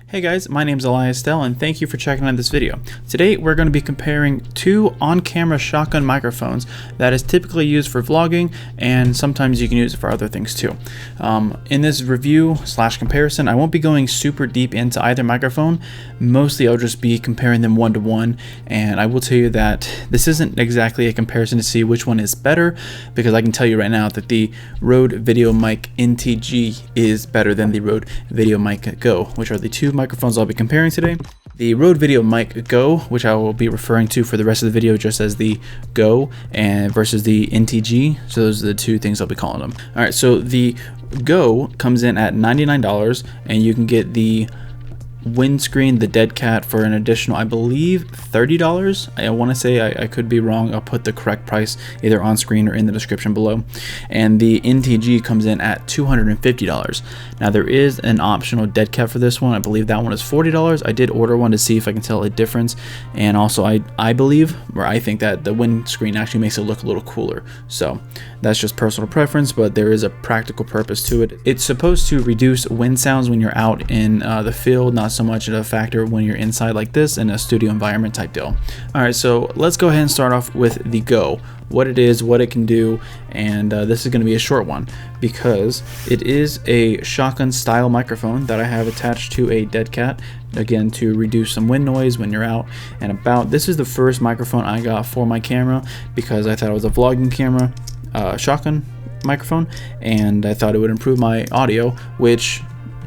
Hey guys, my name is Aliyes Dell and thank you for checking out this video. Today we're going to be comparing two on-camera shotgun microphones that is typically used for vlogging, and sometimes you can use it for other things too. In this review / comparison, I won't be going super deep into either microphone. Mostly I'll just be comparing them one to one, and I will tell you that this isn't exactly a comparison to see which one is better, because I can tell you right now that the Rode VideoMic NTG is better than the Rode VideoMic Go, which are the two microphones I'll be comparing today. The Rode VideoMic Go, which I will be referring to for the rest of the video just as the Go, and versus the NTG. So those are the two things I'll be calling them. All right, so the Go comes in at $99, and you can get the windscreen, the dead cat, for an additional, I believe, $30. I want to say, I could be wrong. I'll put the correct price either on screen or in the description below. And the NTG comes in at $250. Now there is an optional dead cat for this one. I believe that one is $40. I did order one to see if I can tell a difference, and also I believe, or I think, that the windscreen actually makes it look a little cooler. So that's just personal preference, but there is a practical purpose to it. It's supposed to reduce wind sounds when you're out in the field, not so much of a factor when you're inside like this in a studio environment type deal. All right, so let's go ahead and start off with the Go, what it is, what it can do, and this is going to be a short one because it is a shotgun style microphone that I have attached to a dead cat, again to reduce some wind noise when you're out and about. This is the first microphone I got for my camera because I thought it was a vlogging camera, shotgun microphone, and I thought it would improve my audio, which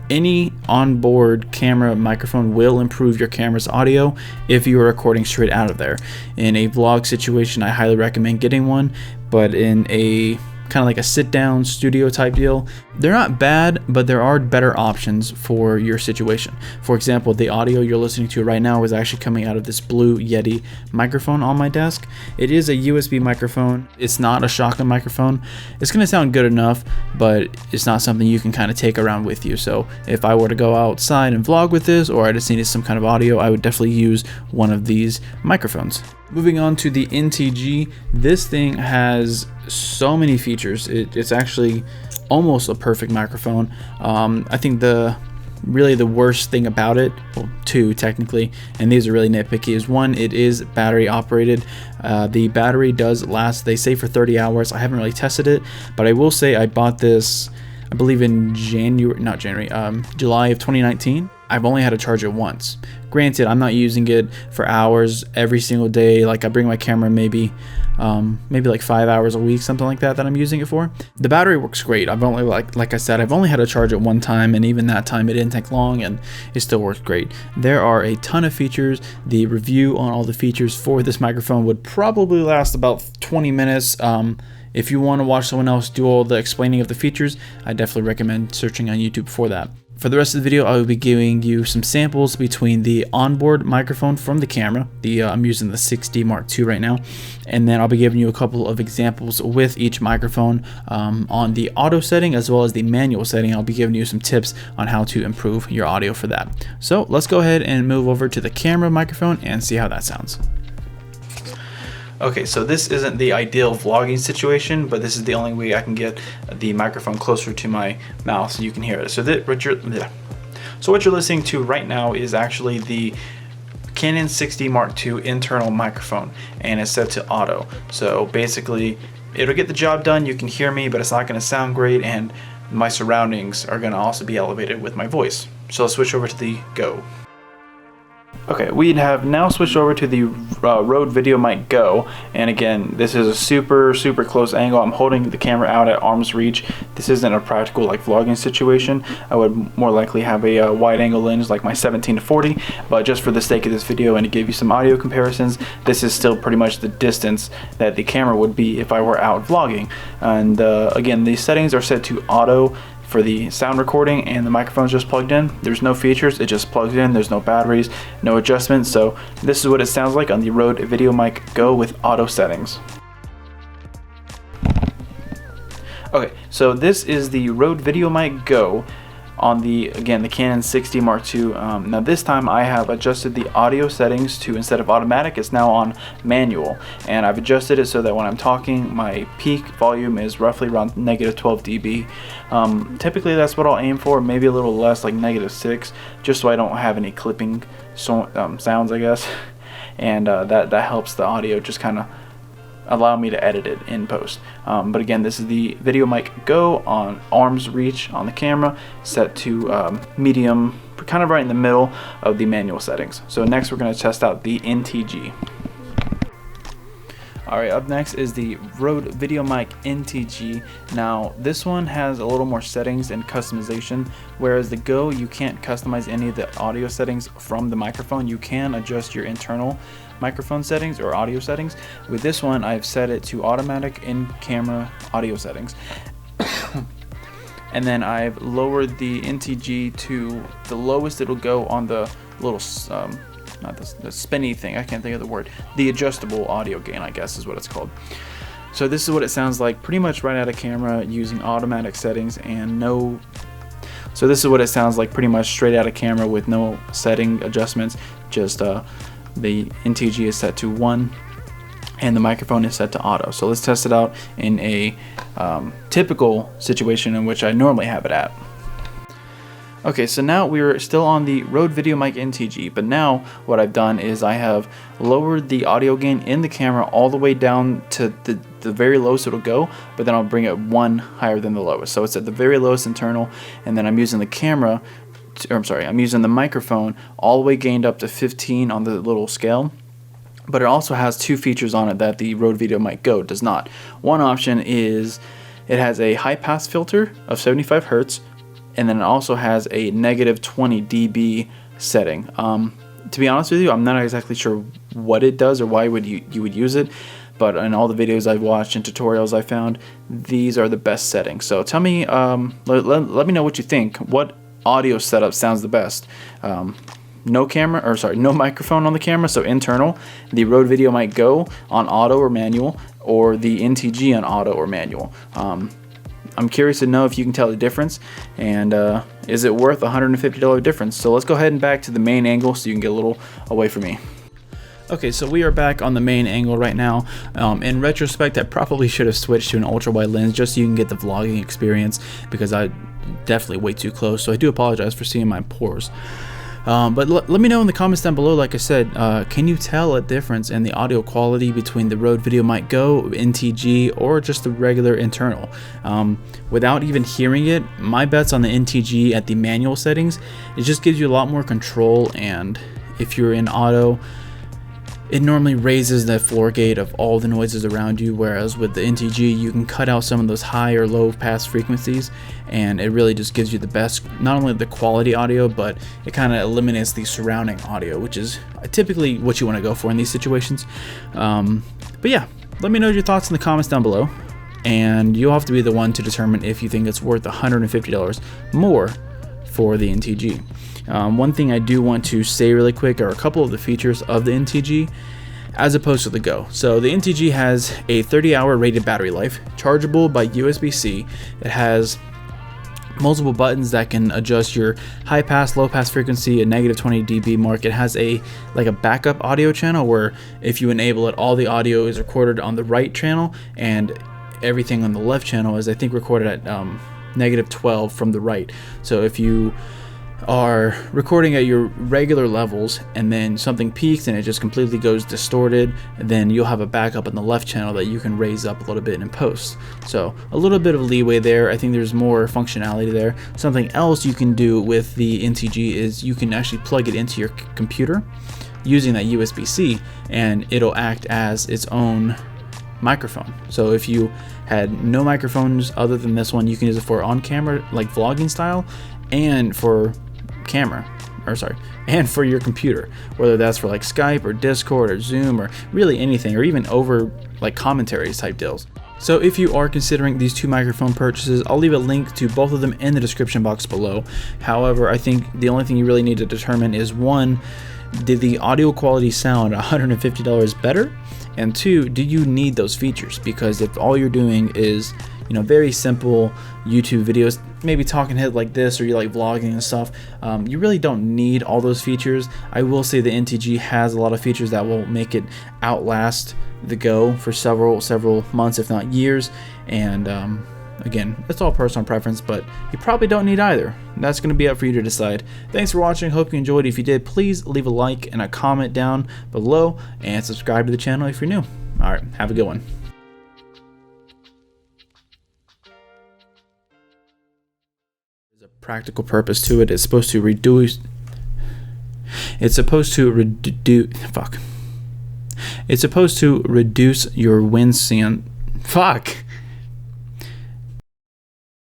any onboard camera microphone will improve your camera's audio if you are recording straight out of there. In a vlog situation, I highly recommend getting one, but in a kind of like a sit-down studio type deal, they're not bad, but there are better options for your situation. For example, the audio you're listening to right now is actually coming out of this Blue Yeti microphone on my desk. It is a USB microphone. It's not a shotgun microphone. It's going to sound good enough, but it's not something you can kind of take around with you. So if I were to go outside and vlog with this, or I just needed some kind of audio, I would definitely use one of these microphones. Moving on to the NTG, this thing has so many features. It's actually almost a perfect microphone. I think really the worst thing about it, well, two technically, and these are really nitpicky, is one, it is battery operated. The battery does last, they say, for 30 hours. I haven't really tested it, but I will say I bought this, I believe in July of 2019. I've only had to charge it once. Granted, I'm not using it for hours every single day. Like, I bring my camera maybe like 5 hours a week, something like that I'm using it for. The battery works great. I've only, like I said, I've only had to charge it one time, and even that time it didn't take long, and it still works great. There are a ton of features. The review on all the features for this microphone would probably last about 20 minutes. If you want to watch someone else do all the explaining of the features, I definitely recommend searching on YouTube for that. For the rest of the video, I will be giving you some samples between the onboard microphone from the camera. I'm using the 6D Mark II right now, and then I'll be giving you a couple of examples with each microphone on the auto setting as well as the manual setting. I'll be giving you some tips on how to improve your audio for that. So let's go ahead and move over to the camera microphone and see how that sounds. Okay, so this isn't the ideal vlogging situation, but this is the only way I can get the microphone closer to my mouth so you can hear it. So what you're listening to right now is actually the Canon 6D Mark II internal microphone, and it's set to auto. So basically, it'll get the job done. You can hear me, but it's not going to sound great, and my surroundings are going to also be elevated with my voice. So let's switch over to the Go. Okay, we have now switched over to the Rode VideoMic Go, and again, this is a super close angle. I'm holding the camera out at arm's reach. This isn't a practical like vlogging situation. I would more likely have a wide angle lens like my 17-40, but just for the sake of this video and to give you some audio comparisons, this is still pretty much the distance that the camera would be if I were out vlogging. And again, these settings are set to auto for the sound recording, and the microphone's just plugged in. There's no features, it just plugs in. There's no batteries, no adjustments. So this is what it sounds like on the Rode VideoMic Go with auto settings. Okay, so this is the Rode VideoMic Go. on the Canon 6D Mark II. Now this time I have adjusted the audio settings to, instead of automatic, it's now on manual, and I've adjusted it so that when I'm talking, my peak volume is roughly around -12 dB. Typically that's what I'll aim for, maybe a little less, like -6, just so I don't have any clipping sounds, I guess, and that helps the audio just kind of allow me to edit it in post. But again, this is the VideoMic Go on arm's reach on the camera, set to medium, kind of right in the middle of the manual settings. So next we're going to test out the NTG. Alright, up next is the Rode VideoMic NTG. Now this one has a little more settings and customization, whereas the Go, you can't customize any of the audio settings from the microphone. You can adjust your internal microphone settings or audio settings. With this one, I've set it to automatic in-camera audio settings. And then I've lowered the NTG to the lowest it'll go on the little not the spinny thing, I can't think of the word, the adjustable audio gain, I guess is what it's called. So this is what it sounds like pretty much right out of camera using automatic settings and no. So this is what it sounds like pretty much straight out of camera with no setting adjustments. Just the NTG is set to 1 and the microphone is set to auto. So let's test it out in a typical situation in which I normally have it at. Okay, so now we're still on the Rode VideoMic NTG, but now what I've done is I have lowered the audio gain in the camera all the way down to the very lowest it'll go, but then I'll bring it 1 higher than the lowest. So it's at the very lowest internal, and then I'm using the camera, I'm using the microphone all the way gained up to 15 on the little scale. But it also has 2 features on it that the Rode VideoMic Go does not. One option is it has a high pass filter of 75 Hertz, and then it also has a -20 dB setting. To be honest with you, I'm not exactly sure what it does or why you would use it, but in all the videos I've watched and tutorials I found, these are the best settings. So tell me, let me know what you think. What audio setup sounds the best? No microphone on the camera, so internal, the Rode VideoMic Go on auto or manual, or the NTG on auto or manual. I'm curious to know if you can tell the difference, and is it worth a $150 difference? So let's go ahead and back to the main angle so you can get a little away from me. Okay, so we are back on the main angle right now. In retrospect, I probably should have switched to an ultra wide lens just so you can get the vlogging experience, because I definitely way too close, so I do apologize for seeing my pores. But let me know in the comments down below, like I said, can you tell a difference in the audio quality between the Rode VideoMic Go, NTG, or just the regular internal? Without even hearing it, my bet's on the NTG at the manual settings. It just gives you a lot more control, and if you're in auto, it normally raises the floor gate of all the noises around you, whereas with the NTG you can cut out some of those high or low pass frequencies, and it really just gives you the best, not only the quality audio, but it kind of eliminates the surrounding audio, which is typically what you want to go for in these situations. But yeah, let me know your thoughts in the comments down below, and you'll have to be the one to determine if you think it's worth $150 more for the NTG. One thing I do want to say really quick are a couple of the features of the NTG as opposed to the Go. So the NTG has a 30-hour rated battery life, chargeable by USB-C. It has multiple buttons that can adjust your high pass, low pass frequency, a -20 dB mark. It has a backup audio channel where if you enable it, all the audio is recorded on the right channel and everything on the left channel is, I think, recorded at -12 from the right. So if you are recording at your regular levels and then something peaks and it just completely goes distorted, then you'll have a backup on the left channel that you can raise up a little bit in post. So a little bit of leeway there. I think there's more functionality there. Something else you can do with the NTG is you can actually plug it into your computer using that USB-C, and it'll act as its own microphone. So if you had no microphones other than this one, you can use it for on camera, like vlogging style, and for and for your computer, whether that's for like Skype or Discord or Zoom or really anything, or even over like commentaries type deals. So if you are considering these 2 microphone purchases, I'll leave a link to both of them in the description box below. However, I think the only thing you really need to determine is, 1, did the audio quality sound $150 better? And 2, do you need those features? Because if all you're doing is very simple YouTube videos, maybe talking head like this, or you like vlogging and stuff, you really don't need all those features. I will say the NTG has a lot of features that will make it outlast the Go for several months, if not years. And again, it's all personal preference, but you probably don't need either. That's going to be up for you to decide. Thanks for watching. Hope you enjoyed. If you did, please leave a like and a comment down below, and subscribe to the channel if you're new. All right, have a good one. There's a practical purpose to it. It's supposed to reduce. It's supposed to reduce your wind. Fuck.